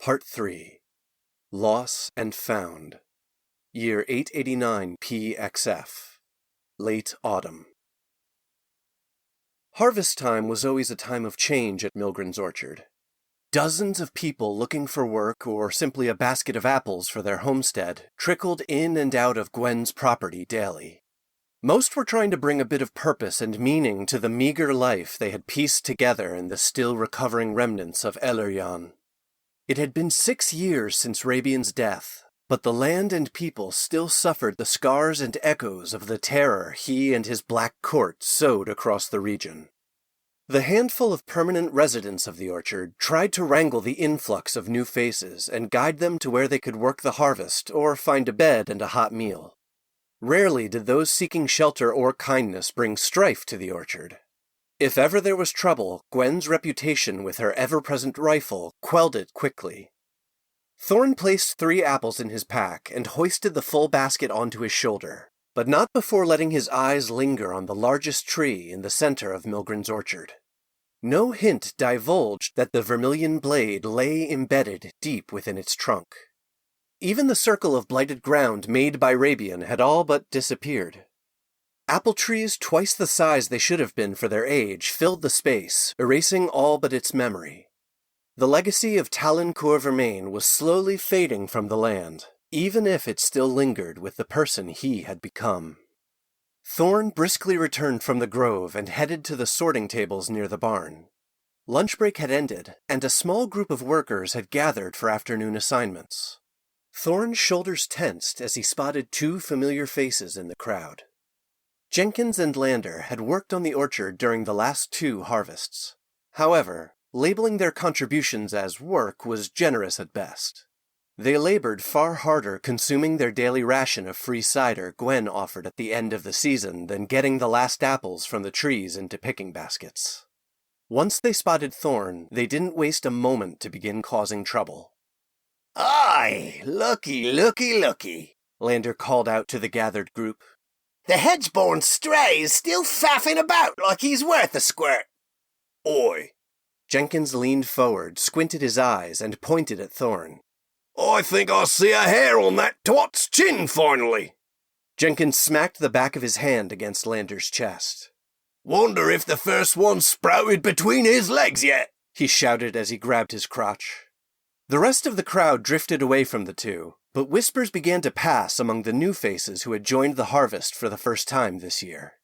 Part 3. Loss and Found. Year 889 PXF. Late Autumn. Harvest time was always a time of change at Milgren's orchard. Dozens of people looking for work or simply a basket of apples for their homestead trickled in and out of Gwen's property daily. Most were trying to bring a bit of purpose and meaning to the meager life they had pieced together in the still recovering remnants of Elerjan. It had been 6 years since Rabian's death, but the land and people still suffered the scars and echoes of the terror he and his black court sowed across the region. The handful of permanent residents of the orchard tried to wrangle the influx of new faces and guide them to where they could work the harvest or find a bed and a hot meal. Rarely did those seeking shelter or kindness bring strife to the orchard. If ever there was trouble, Gwen's reputation with her ever-present rifle quelled it quickly. Thorn placed 3 apples in his pack and hoisted the full basket onto his shoulder, but not before letting his eyes linger on the largest tree in the center of Milgren's orchard. No hint divulged that the vermilion blade lay embedded deep within its trunk. Even the circle of blighted ground made by Rabian had all but disappeared. Apple trees twice the size they should have been for their age filled the space, erasing all but its memory. The legacy of Talon Coeur-Vermain was slowly fading from the land, even if it still lingered with the person he had become. Thorn briskly returned from the grove and headed to the sorting tables near the barn. Lunch break had ended, and a small group of workers had gathered for afternoon assignments. Thorn's shoulders tensed as he spotted 2 familiar faces in the crowd. Jenkins and Lander had worked on the orchard during the last 2 harvests. However, labeling their contributions as work was generous at best. They labored far harder consuming their daily ration of free cider Gwen offered at the end of the season than getting the last apples from the trees into picking baskets. Once they spotted Thorn, they didn't waste a moment to begin causing trouble. "Aye, looky, looky, looky," Lander called out to the gathered group. "The hedge-born stray is still faffing about like he's worth a squirt." "Oi!" Jenkins leaned forward, squinted his eyes, and pointed at Thorn. "I think I see a hair on that twat's chin finally." Jenkins smacked the back of his hand against Lander's chest. "Wonder if the first one sprouted between his legs yet," he shouted as he grabbed his crotch. The rest of the crowd drifted away from the 2, but whispers began to pass among the new faces who had joined the harvest for the first time this year.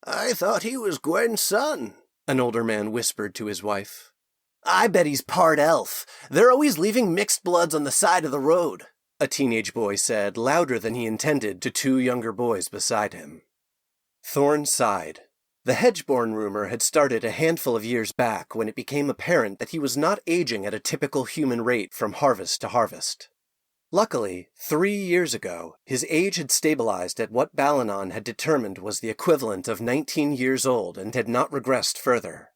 "I thought he was Gwen's son," an older man whispered to his wife. "I bet he's part elf. They're always leaving mixed bloods on the side of the road," a teenage boy said, louder than he intended, to 2 younger boys beside him. Thorn sighed. The Hedgeborn rumor had started a handful of years back when it became apparent that he was not aging at a typical human rate from harvest to harvest. Luckily, 3 years ago, his age had stabilized at what Balanon had determined was the equivalent of 19 years old and had not regressed further.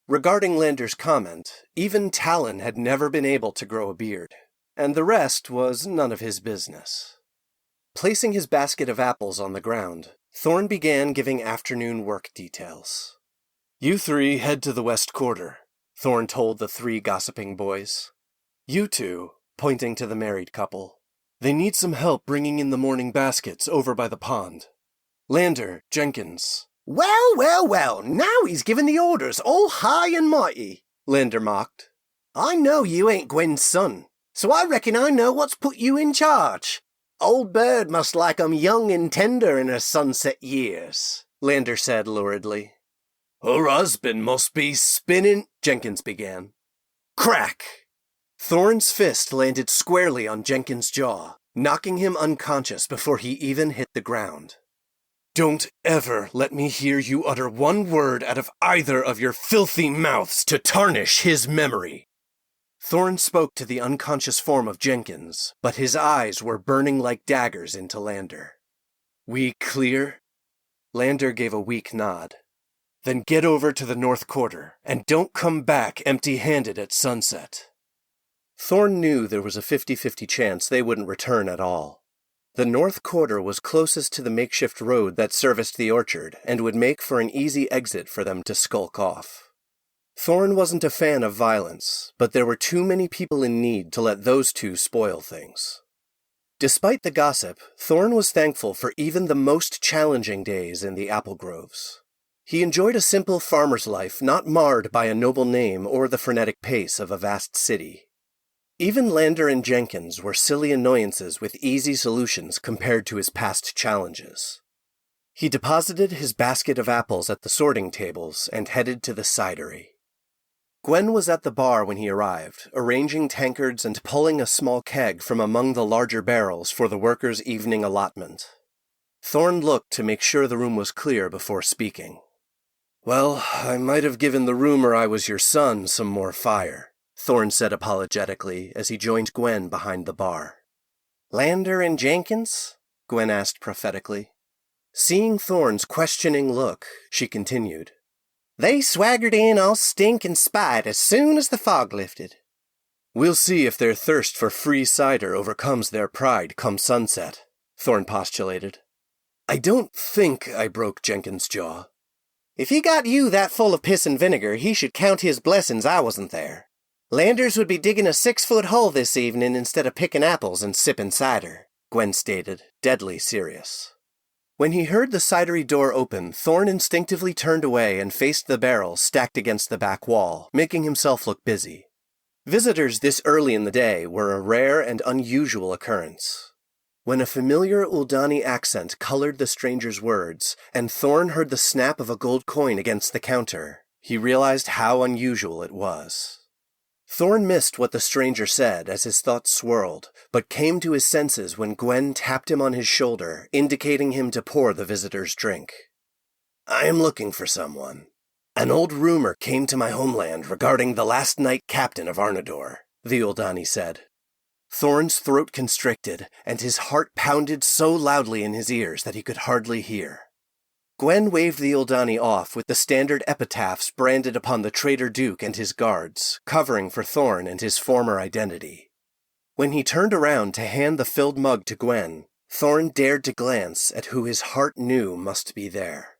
Regarding Lander's comment, even Talon had never been able to grow a beard, and the rest was none of his business. Placing his basket of apples on the ground, Thorn began giving afternoon work details. "You 3 head to the west quarter," Thorn told the 3 gossiping boys. "You 2, pointing to the married couple. They need some help bringing in the morning baskets over by the pond. Lander, Jenkins." Well, well, well, now he's giving the orders all high and mighty," Lander mocked. "I know you ain't Gwen's son, so I reckon I know what's put you in charge. Old bird must like 'em young and tender in her sunset years," Lander said luridly. "Her husband must be spinning," Jenkins began. Crack! Thorn's fist landed squarely on Jenkins' jaw, knocking him unconscious before he even hit the ground. "Don't ever let me hear you utter one word out of either of your filthy mouths to tarnish his memory." Thorn spoke to the unconscious form of Jenkins, but his eyes were burning like daggers into Lander. "We clear?" Lander gave a weak nod. "Then get over to the north quarter, and don't come back empty-handed at sunset." Thorn knew there was a 50-50 chance they wouldn't return at all. The north quarter was closest to the makeshift road that serviced the orchard and would make for an easy exit for them to skulk off. Thorn wasn't a fan of violence, but there were too many people in need to let those two spoil things. Despite the gossip, Thorn was thankful for even the most challenging days in the apple groves. He enjoyed a simple farmer's life not marred by a noble name or the frenetic pace of a vast city. Even Lander and Jenkins were silly annoyances with easy solutions compared to his past challenges. He deposited his basket of apples at the sorting tables and headed to the cidery. Gwen was at the bar when he arrived, arranging tankards and pulling a small keg from among the larger barrels for the workers' evening allotment. Thorn looked to make sure the room was clear before speaking. "Well, I might have given the rumor I was your son some more fire," Thorn said apologetically as he joined Gwen behind the bar. "Lander and Jenkins?" Gwen asked prophetically. Seeing Thorn's questioning look, she continued. "They swaggered in all stink and spite as soon as the fog lifted." "We'll see if their thirst for free cider overcomes their pride come sunset," Thorn postulated. "I don't think I broke Jenkins' jaw." "If he got you that full of piss and vinegar, he should count his blessings I wasn't there. Landers would be digging a 6-foot hole this evening instead of picking apples and sipping cider," Gwen stated, deadly serious. When he heard the cidery door open, Thorn instinctively turned away and faced the barrel stacked against the back wall, making himself look busy. Visitors this early in the day were a rare and unusual occurrence. When a familiar Uldani accent colored the stranger's words, and Thorn heard the snap of a gold coin against the counter, he realized how unusual it was. Thorn missed what the stranger said as his thoughts swirled, but came to his senses when Gwen tapped him on his shoulder, indicating him to pour the visitor's drink. "I am looking for someone. An old rumor came to my homeland regarding the last knight captain of Arnador," the Uldani said. Thorn's throat constricted, and his heart pounded so loudly in his ears that he could hardly hear. Gwen waved the Uldani off with the standard epitaphs branded upon the traitor duke and his guards, covering for Thorn and his former identity. When he turned around to hand the filled mug to Gwen, Thorn dared to glance at who his heart knew must be there.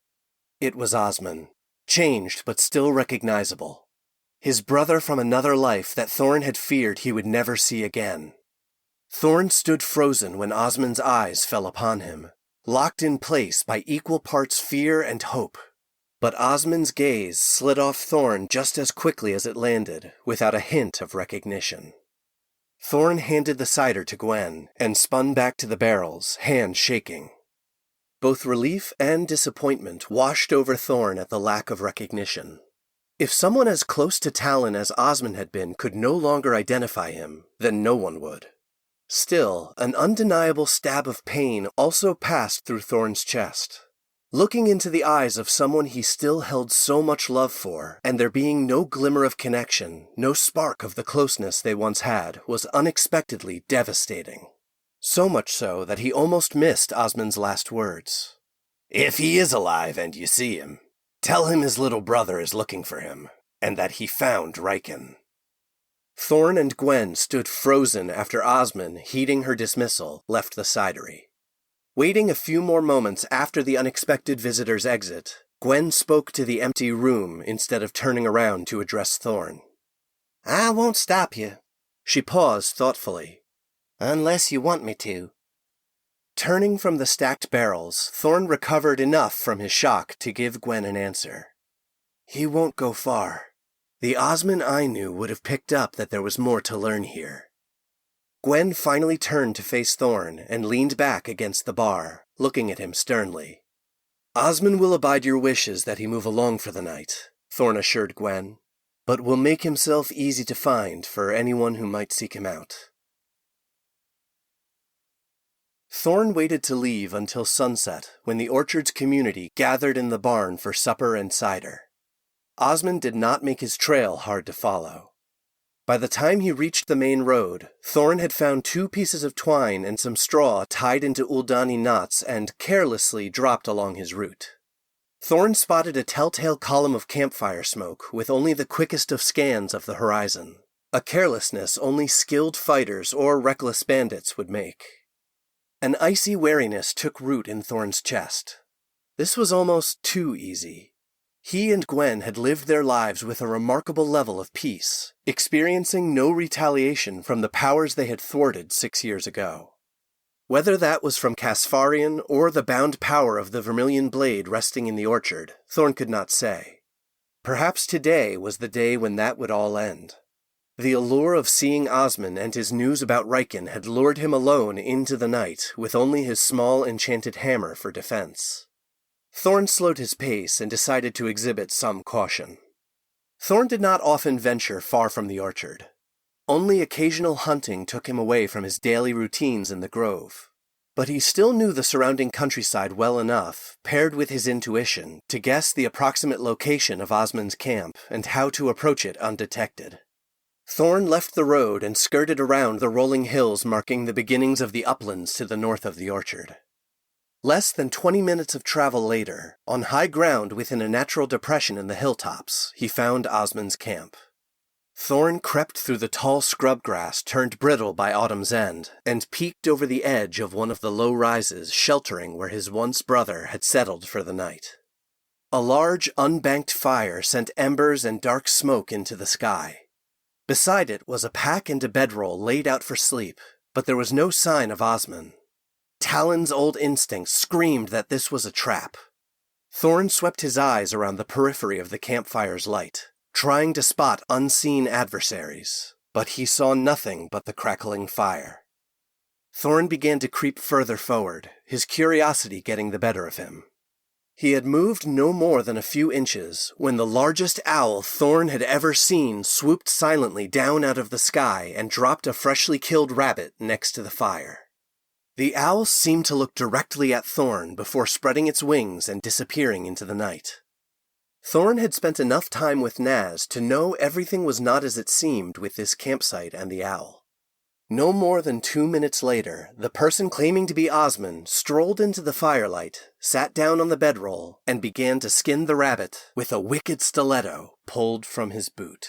It was Osman, changed but still recognizable. His brother from another life that Thorn had feared he would never see again. Thorn stood frozen when Osman's eyes fell upon him, locked in place by equal parts fear and hope. But Osman's gaze slid off Thorn just as quickly as it landed, without a hint of recognition. Thorn handed the cider to Gwen and spun back to the barrels, hands shaking. Both relief and disappointment washed over Thorn at the lack of recognition. If someone as close to Talon as Osman had been could no longer identify him, then no one would. Still, an undeniable stab of pain also passed through Thorn's chest. Looking into the eyes of someone he still held so much love for, and there being no glimmer of connection, no spark of the closeness they once had, was unexpectedly devastating. So much so that he almost missed Osman's last words. "If he is alive and you see him, tell him his little brother is looking for him, and that he found Riken." Thorn and Gwen stood frozen after Osman, heeding her dismissal, left the cidery. Waiting a few more moments after the unexpected visitor's exit, Gwen spoke to the empty room instead of turning around to address Thorn. "I won't stop you." She paused thoughtfully. "Unless you want me to." Turning from the stacked barrels, Thorn recovered enough from his shock to give Gwen an answer. "He won't go far. The Osman I knew would have picked up that there was more to learn here." Gwen finally turned to face Thorn and leaned back against the bar, looking at him sternly. "Osman will abide your wishes that he move along for the night," Thorn assured Gwen, "but will make himself easy to find for anyone who might seek him out." Thorn waited to leave until sunset when the Orchard's community gathered in the barn for supper and cider. Osman did not make his trail hard to follow. By the time he reached the main road, Thorn had found 2 pieces of twine and some straw tied into Uldani knots and carelessly dropped along his route. Thorn spotted a telltale column of campfire smoke with only the quickest of scans of the horizon, a carelessness only skilled fighters or reckless bandits would make. An icy wariness took root in Thorn's chest. This was almost too easy. He and Gwen had lived their lives with a remarkable level of peace, experiencing no retaliation from the powers they had thwarted 6 years ago. Whether that was from Casparian or the bound power of the Vermilion Blade resting in the orchard, Thorn could not say. Perhaps today was the day when that would all end. The allure of seeing Osmond and his news about Riken had lured him alone into the night with only his small enchanted hammer for defense. Thorn slowed his pace and decided to exhibit some caution. Thorn did not often venture far from the orchard. Only occasional hunting took him away from his daily routines in the grove. But he still knew the surrounding countryside well enough, paired with his intuition, to guess the approximate location of Osmond's camp and how to approach it undetected. Thorn left the road and skirted around the rolling hills marking the beginnings of the uplands to the north of the orchard. Less than 20 minutes of travel later, on high ground within a natural depression in the hilltops, he found Osmond's camp. Thorn crept through the tall scrub grass turned brittle by autumn's end, and peeked over the edge of one of the low rises sheltering where his once brother had settled for the night. A large, unbanked fire sent embers and dark smoke into the sky. Beside it was a pack and a bedroll laid out for sleep, but there was no sign of Osmond. Talon's old instincts screamed that this was a trap. Thorn swept his eyes around the periphery of the campfire's light, trying to spot unseen adversaries, but he saw nothing but the crackling fire. Thorn began to creep further forward, his curiosity getting the better of him. He had moved no more than a few inches when the largest owl Thorn had ever seen swooped silently down out of the sky and dropped a freshly killed rabbit next to the fire. The owl seemed to look directly at Thorn before spreading its wings and disappearing into the night. Thorn had spent enough time with Naz to know everything was not as it seemed with this campsite and the owl. No more than 2 minutes later, the person claiming to be Osmond strolled into the firelight, sat down on the bedroll, and began to skin the rabbit with a wicked stiletto pulled from his boot.